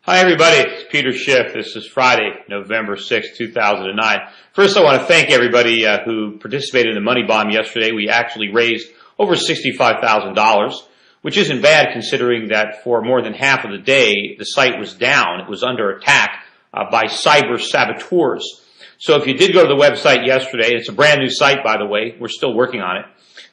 Hi everybody, it's Peter Schiff. This is Friday, November 6, 2009. First I want to thank everybody who participated in the money bomb yesterday. We actually raised over $65,000, which isn't bad considering that for more than half of the day the site was down. It was under attack by cyber saboteurs. So if you did go to the website yesterday, it's a brand new site by the way, we're still working on it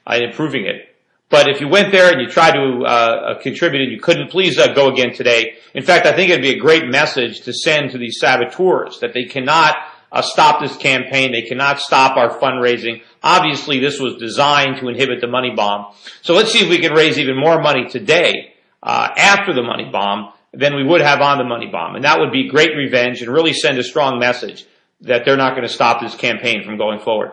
and improving it. But if you went there and you tried to contribute and you couldn't, please go again today. In fact, I think it'd be a great message to send to these saboteurs that they cannot stop this campaign. They cannot stop our fundraising. Obviously, this was designed to inhibit the money bomb. So let's see if we can raise even more money today after the money bomb than we would have on the money bomb. And that would be great revenge and really send a strong message that they're not going to stop this campaign from going forward.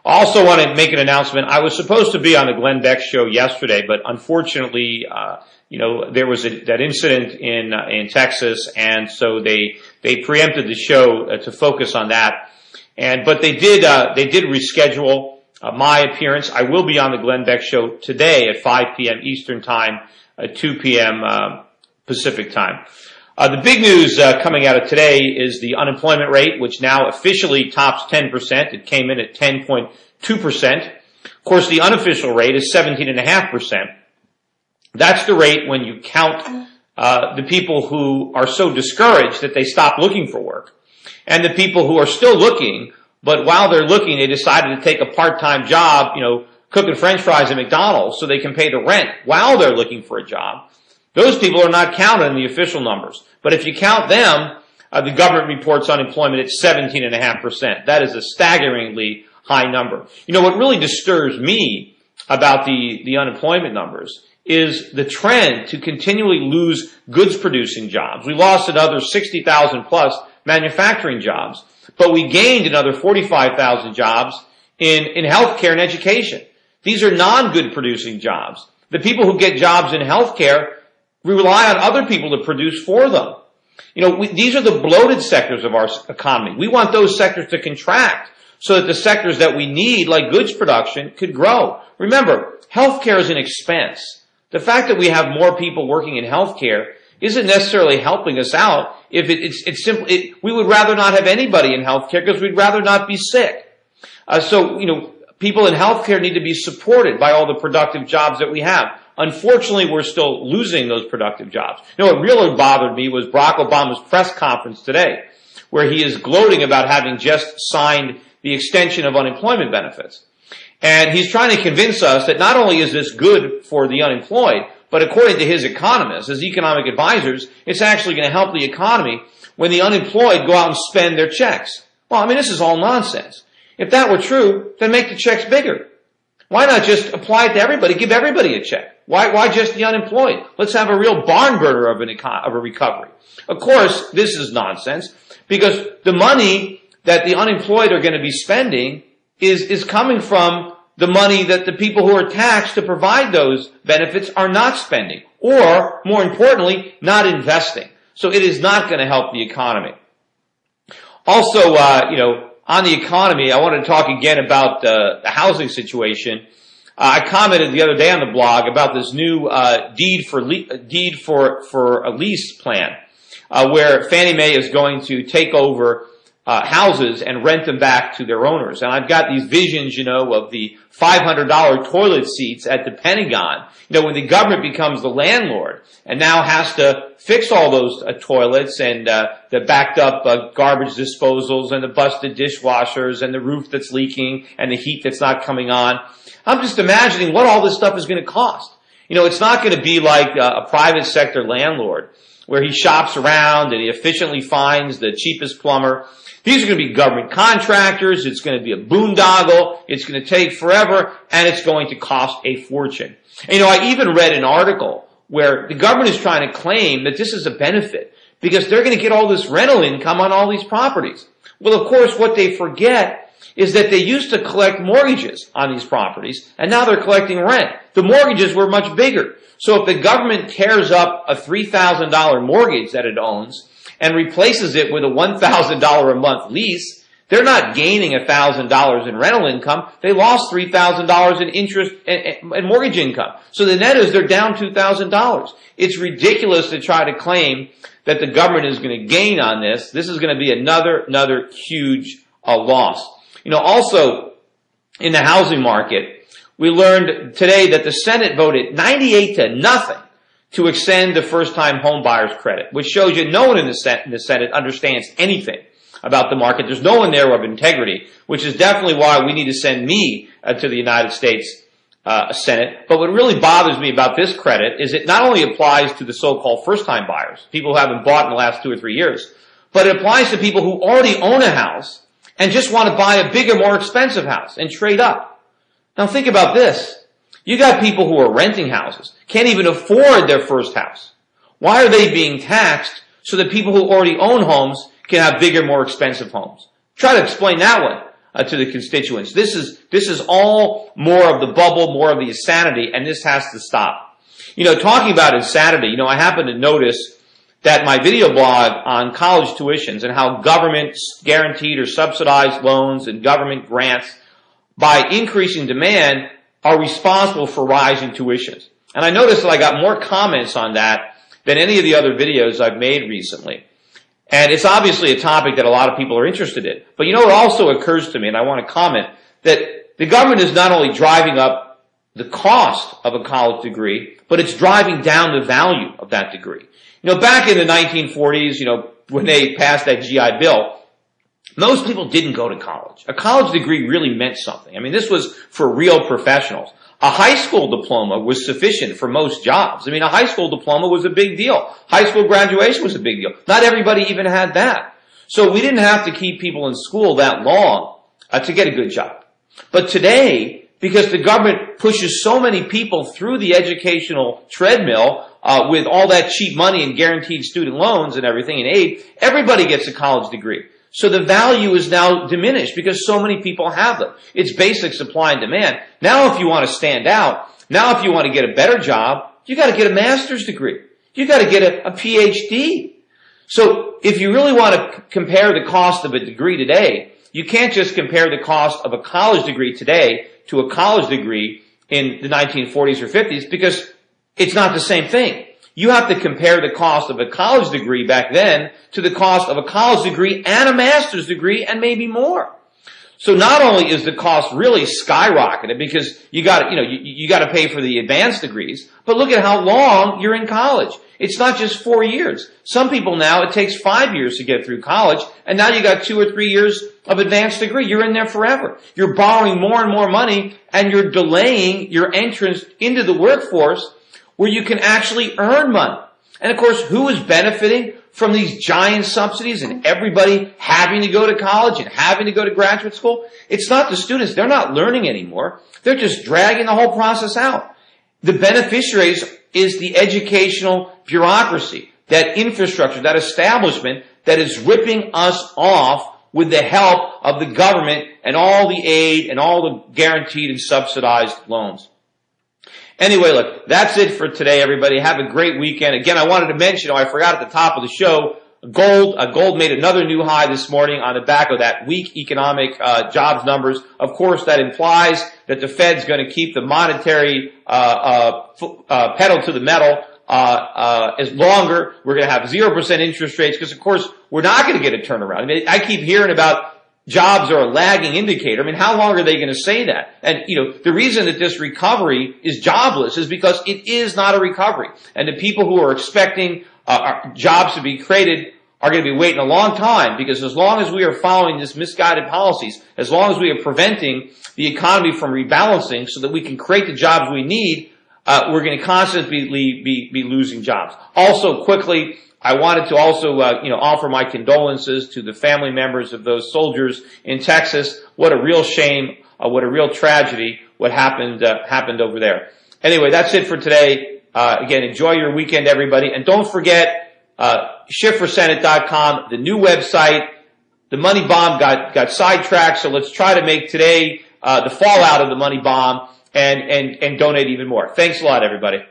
I also want to make an announcement. I was supposed to be on the Glenn Beck show yesterday, but unfortunately, there was that incident in Texas, and so they preempted the show to focus on that. But they did reschedule my appearance. I will be on the Glenn Beck show today at 5 p.m. Eastern Time, 2 p.m. Pacific Time. The big news coming out of today is the unemployment rate, which now officially tops 10%. It came in at 10.2%. Of course, the unofficial rate is 17.5%. That's the rate when you count the people who are so discouraged that they stop looking for work, and the people who are still looking, but while they're looking, they decided to take a part-time job, cooking French fries at McDonald's so they can pay the rent while they're looking for a job. Those people are not counted in the official numbers. But if you count them, the government reports unemployment at 17.5%. That is a staggeringly high number. What really disturbs me about the unemployment numbers is the trend to continually lose goods-producing jobs. We lost another 60,000 plus manufacturing jobs, but we gained another 45,000 jobs in healthcare and education. These are non-good-producing jobs. The people who get jobs in healthcare rely on other people to produce for them. These are the bloated sectors of our economy. We want those sectors to contract so that the sectors that we need, like goods production, could grow. Remember, healthcare is an expense. The fact that we have more people working in healthcare isn't necessarily helping us out. If it's simply, we would rather not have anybody in healthcare because we'd rather not be sick. People in healthcare need to be supported by all the productive jobs that we have. Unfortunately, we're still losing those productive jobs. What really bothered me was Barack Obama's press conference today, where he is gloating about having just signed the extension of unemployment benefits. And he's trying to convince us that not only is this good for the unemployed, but according to his economists, his economic advisors, it's actually going to help the economy when the unemployed go out and spend their checks. Well, this is all nonsense. If that were true, then make the checks bigger. Why not just apply it to everybody, give everybody a check? Why just the unemployed? Let's have a real barn burner of a recovery. Of course, this is nonsense because the money that the unemployed are going to be spending is coming from the money that the people who are taxed to provide those benefits are not spending, or more importantly, not investing. So it is not going to help the economy. Also, on the economy, I want to talk again about the housing situation. I commented the other day on the blog about this new deed for a lease plan, where Fannie Mae is going to take over houses and rent them back to their owners. And I've got these visions, of the $500 toilet seats at the Pentagon. When the government becomes the landlord and now has to fix all those toilets and the backed up garbage disposals and the busted dishwashers and the roof that's leaking and the heat that's not coming on. I'm just imagining what all this stuff is going to cost. It's not going to be like a private sector landlord where he shops around and he efficiently finds the cheapest plumber. These are going to be government contractors. It's going to be a boondoggle. It's going to take forever, and it's going to cost a fortune. And, I even read an article where the government is trying to claim that this is a benefit because they're going to get all this rental income on all these properties. Well, of course, what they forget is that they used to collect mortgages on these properties, and now they're collecting rent. The mortgages were much bigger. So if the government tears up a $3,000 mortgage that it owns and replaces it with a $1,000 a month lease, They're not gaining $1,000 in rental income. They lost $3,000 in interest and mortgage income. So the net is they're down $2,000. It's ridiculous to try to claim that the government is going to gain on this. This is going to be another huge loss. Also in the housing market, we learned today that the Senate voted 98-0 to extend the first-time home buyers credit, which shows you no one in the Senate understands anything about the market. There's no one there of integrity, which is definitely why we need to send me to the United States Senate. But what really bothers me about this credit is it not only applies to the so-called first-time buyers, people who haven't bought in the last 2 or 3 years, but it applies to people who already own a house and just want to buy a bigger, more expensive house and trade up. Now think about this. You got people who are renting houses, can't even afford their first house. Why are they being taxed so that people who already own homes can have bigger, more expensive homes? Try to explain that one to the constituents. This is all more of the bubble, more of the insanity, and this has to stop. Talking about insanity, I happen to notice that my video blog on college tuitions and how government guaranteed or subsidized loans and government grants, by increasing demand, are responsible for rising tuitions. And I noticed that I got more comments on that than any of the other videos I've made recently. And it's obviously a topic that a lot of people are interested in. But it also occurs to me, and I want to comment, that the government is not only driving up the cost of a college degree, but it's driving down the value of that degree. Back in the 1940s, when they passed that GI Bill, most people didn't go to college. A college degree really meant something. This was for real professionals. A high school diploma was sufficient for most jobs. A high school diploma was a big deal. High school graduation was a big deal. Not everybody even had that. So we didn't have to keep people in school that long to get a good job. But today, because the government pushes so many people through the educational treadmill with all that cheap money and guaranteed student loans and everything and aid, everybody gets a college degree. So the value is now diminished because so many people have them. It's basic supply and demand. Now if you want to stand out, now if you want to get a better job, you got to get a master's degree. You got to get a PhD. So if you really want to compare the cost of a degree today, you can't just compare the cost of a college degree today to a college degree in the 1940s or 50s because it's not the same thing. You have to compare the cost of a college degree back then to the cost of a college degree and a master's degree and maybe more. So not only is the cost really skyrocketed because you got to pay for the advanced degrees, but look at how long you're in college. It's not just 4 years. Some people now, it takes 5 years to get through college, and now you got 2 or 3 years of advanced degree. You're in there forever. You're borrowing more and more money, and you're delaying your entrance into the workforce where you can actually earn money. And of course, who is benefiting from these giant subsidies and everybody having to go to college and having to go to graduate school? It's not the students. They're not learning anymore. They're just dragging the whole process out. The beneficiaries is the educational bureaucracy, that infrastructure, that establishment that is ripping us off with the help of the government and all the aid and all the guaranteed and subsidized loans. Anyway, look, that's it for today, everybody. Have a great weekend. Again, I wanted to mention, I forgot at the top of the show, gold made another new high this morning on the back of that weak economic jobs numbers. Of course, that implies that the Fed's going to keep the monetary pedal to the metal as longer. We're going to have 0% interest rates because, of course, we're not going to get a turnaround. I keep hearing about jobs are a lagging indicator. How long are they going to say that? And, the reason that this recovery is jobless is because it is not a recovery. And the people who are expecting jobs to be created are going to be waiting a long time because as long as we are following these misguided policies, as long as we are preventing the economy from rebalancing so that we can create the jobs we need, we're going to constantly be losing jobs. Also, quickly, I wanted to also, offer my condolences to the family members of those soldiers in Texas. What a real shame, what a real tragedy, what happened over there. Anyway, that's it for today. Again, enjoy your weekend, everybody. And don't forget, SchiffForSenate.com, the new website. The money bomb got sidetracked, so let's try to make today, the fallout of the money bomb and donate even more. Thanks a lot, everybody.